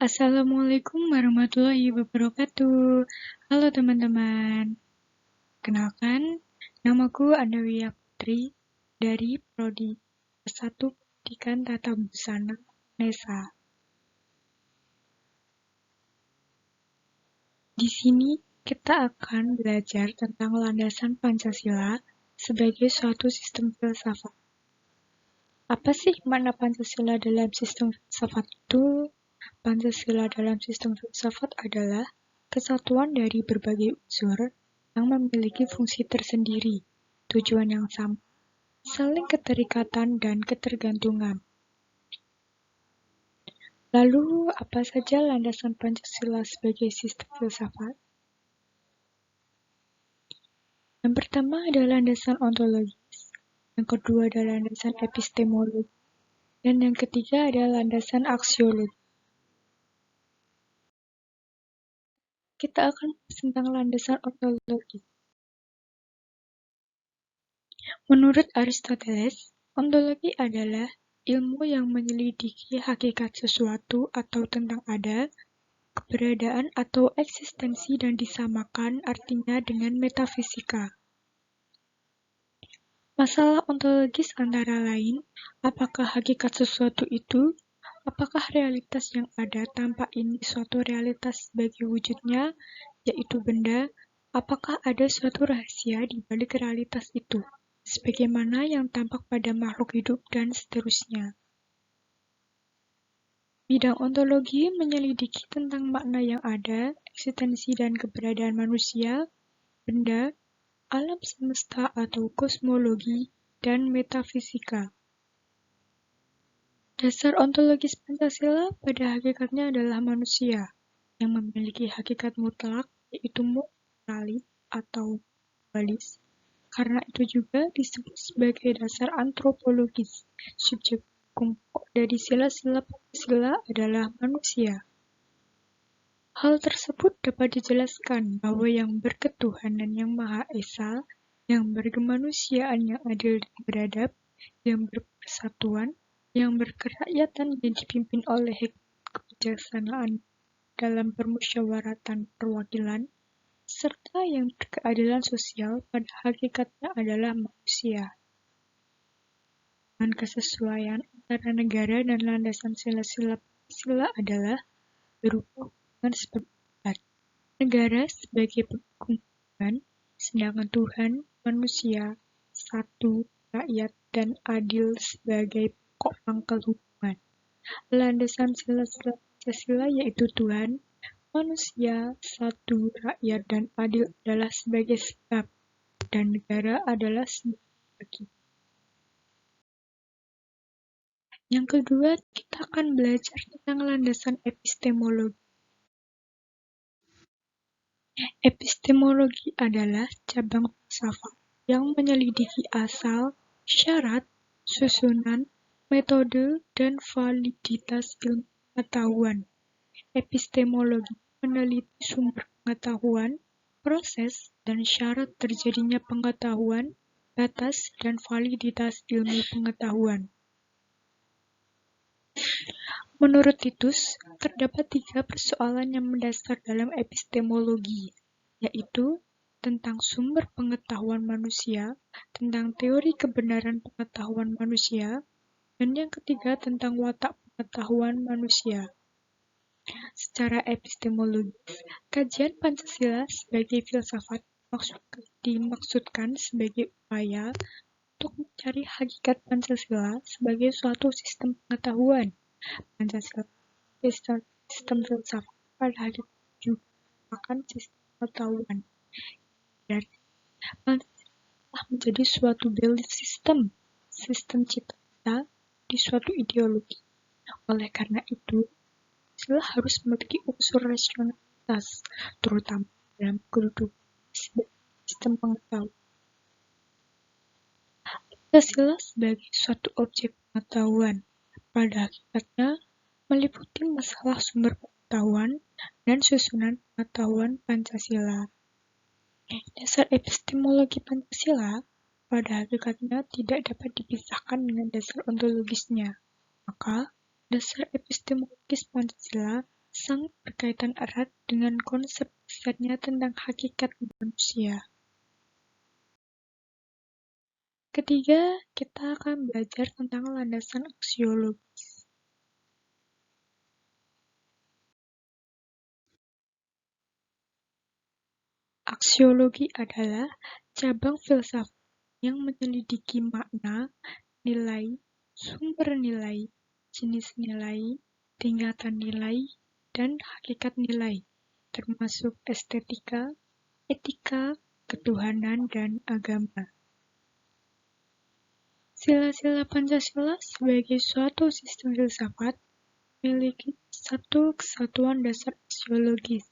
Assalamualaikum warahmatullahi wabarakatuh. Halo teman-teman. Kenalkan, namaku Andawiya Putri dari Prodi S1 Pendidikan Tata Busana UNESA. Di sini kita akan belajar tentang landasan Pancasila sebagai suatu sistem filsafat. Apa sih makna Pancasila dalam sistem filsafat itu? Pancasila dalam sistem filsafat adalah kesatuan dari berbagai unsur yang memiliki fungsi tersendiri, tujuan yang sama, saling keterikatan dan ketergantungan. Lalu, apa saja landasan Pancasila sebagai sistem filsafat? Yang pertama adalah landasan ontologis, yang kedua adalah landasan epistemologi, dan yang ketiga adalah landasan aksiologi. Kita akan bahas tentang landasan ontologi. Menurut Aristoteles, ontologi adalah ilmu yang menyelidiki hakikat sesuatu atau tentang ada, keberadaan atau eksistensi dan disamakan artinya dengan metafisika. Masalah ontologis antara lain, apakah hakikat sesuatu itu, apakah realitas yang ada tanpa ini suatu realitas sebagai wujudnya, yaitu benda, apakah ada suatu rahasia di balik realitas itu, sebagaimana yang tampak pada makhluk hidup dan seterusnya. Bidang ontologi menyelidiki tentang makna yang ada, eksistensi dan keberadaan manusia, benda, alam semesta atau kosmologi, dan metafisika. Dasar ontologis Pancasila pada hakikatnya adalah manusia, yang memiliki hakikat mutlak, yaitu moralis atau dualis. Karena itu juga disebut sebagai dasar antropologis. Subjek hukum pokok dari sila-sila Pancasila adalah manusia. Hal tersebut dapat dijelaskan bahwa yang berketuhanan yang Maha Esa, yang berkemanusiaan yang adil dan beradab, yang berpersatuan, yang berkerakyatan yang dipimpin oleh kebijaksanaan dalam permusyawaratan perwakilan, serta yang berkeadilan sosial pada hakikatnya adalah manusia. Dan kesesuaian antara negara dan landasan sila-sila Pancasila adalah berupa hubungan sebagai umat. Negara sebagai pendukung Tuhan, sedangkan Tuhan, manusia, satu, rakyat, dan adil sebagai pokok pangkal hubungan. Landasan sila-sila Pancasila yaitu Tuhan, manusia, satu, rakyat, dan adil adalah sebagai sebab, dan negara adalah sebagai bagi. Yang kedua, kita akan belajar tentang landasan epistemologi. Epistemologi adalah cabang filsafat yang menyelidiki asal, syarat, susunan, metode, dan validitas ilmu pengetahuan. Epistemologi meneliti sumber pengetahuan, proses, dan syarat terjadinya pengetahuan, batas, dan validitas ilmu pengetahuan. Menurut Titus, terdapat 3 persoalan yang mendasar dalam epistemologi, yaitu tentang sumber pengetahuan manusia, tentang teori kebenaran pengetahuan manusia, dan yang ketiga tentang watak pengetahuan manusia. Secara epistemologis, kajian Pancasila sebagai filsafat dimaksudkan sebagai upaya untuk mencari hakikat Pancasila sebagai suatu sistem pengetahuan. Pancasila sistem filsafat pada hakikatnya juga merupakan sistem pengetahuan. Berarti Pancasila telah menjadi suatu belief system, sistem cita-cita di suatu ideologi. Oleh karena itu, Pancasila harus memiliki unsur rasionalitas, terutama dalam kedudukan sebagai sistem pengetahuan. Pancasila sebagai suatu objek pengetahuan pada hakikatnya meliputi masalah sumber pengetahuan dan susunan pengetahuan Pancasila. Dasar epistemologi Pancasila pada hakikatnya tidak dapat dipisahkan dengan dasar ontologisnya. Maka, dasar epistemologis Pancasila sangat berkaitan erat dengan konsep besarnya tentang hakikat manusia. Ketiga, kita akan belajar tentang landasan aksiologis. Aksiologi adalah cabang filsafat yang menyelidiki makna, nilai, sumber nilai, jenis nilai, tingkatan nilai, dan hakikat nilai, termasuk estetika, etika, ketuhanan, dan agama. Sila-sila Pancasila sebagai suatu sistem filsafat memiliki satu kesatuan dasar aksiologis,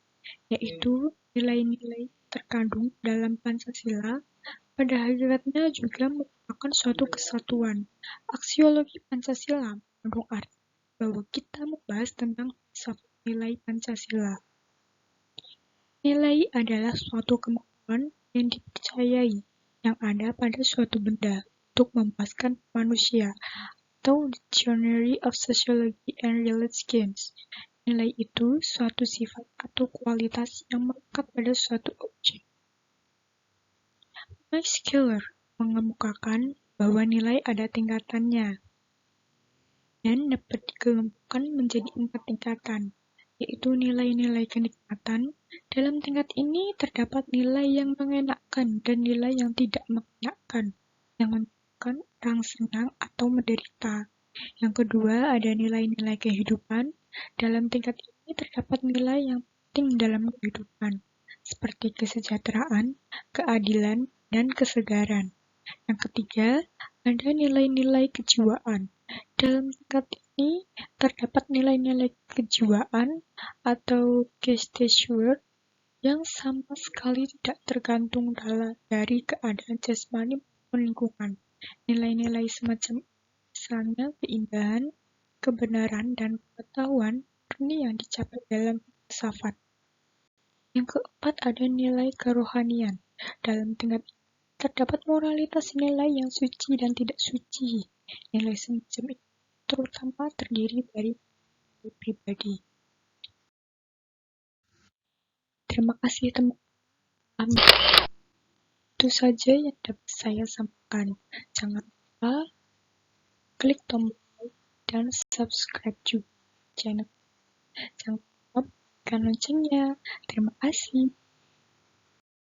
yaitu nilai-nilai terkandung dalam Pancasila pada hakikatnya juga merupakan suatu kesatuan. Aksiologi Pancasila mengandung arti bahwa kita membahas tentang filsafat nilai Pancasila. Nilai adalah suatu kemampuan yang dipercayai yang ada pada suatu benda untuk memuaskan manusia, atau Dictionary of Sociology and Religions. Nilai itu suatu sifat atau kualitas yang melekat pada suatu objek. Max Keller mengemukakan bahwa nilai ada tingkatannya dan dapat dikelompokkan menjadi 4 tingkatan, yaitu nilai-nilai kenikmatan. Dalam tingkat ini terdapat nilai yang mengenakan dan nilai yang tidak mengenakan, yang menunjukkan orang senang atau menderita. Yang kedua, ada nilai-nilai kehidupan. Dalam tingkat ini terdapat nilai yang penting dalam kehidupan, seperti kesejahteraan, keadilan, dan kesegaran. Yang ketiga, ada nilai-nilai kejiwaan. Dalam tingkat ini terdapat nilai-nilai kejiwaan atau Geisteswert yang sama sekali tidak tergantung dari keadaan jasmani maupun lingkungan. Nilai-nilai semacam misalnya keindahan, kebenaran, dan pengetahuan murni yang dicapai dalam filsafat. Yang keempat, ada nilai kerohanian. Dalam tingkat ini terdapat moralitas nilai yang suci dan tidak suci. Nilai semacam itu terutama terdiri dari nilai pribadi. Terima kasih teman-teman. Itu saja yang dapat saya sampaikan. Jangan lupa klik tombol like dan subscribe juga channel. Jangan lupa tekan loncengnya. Terima kasih.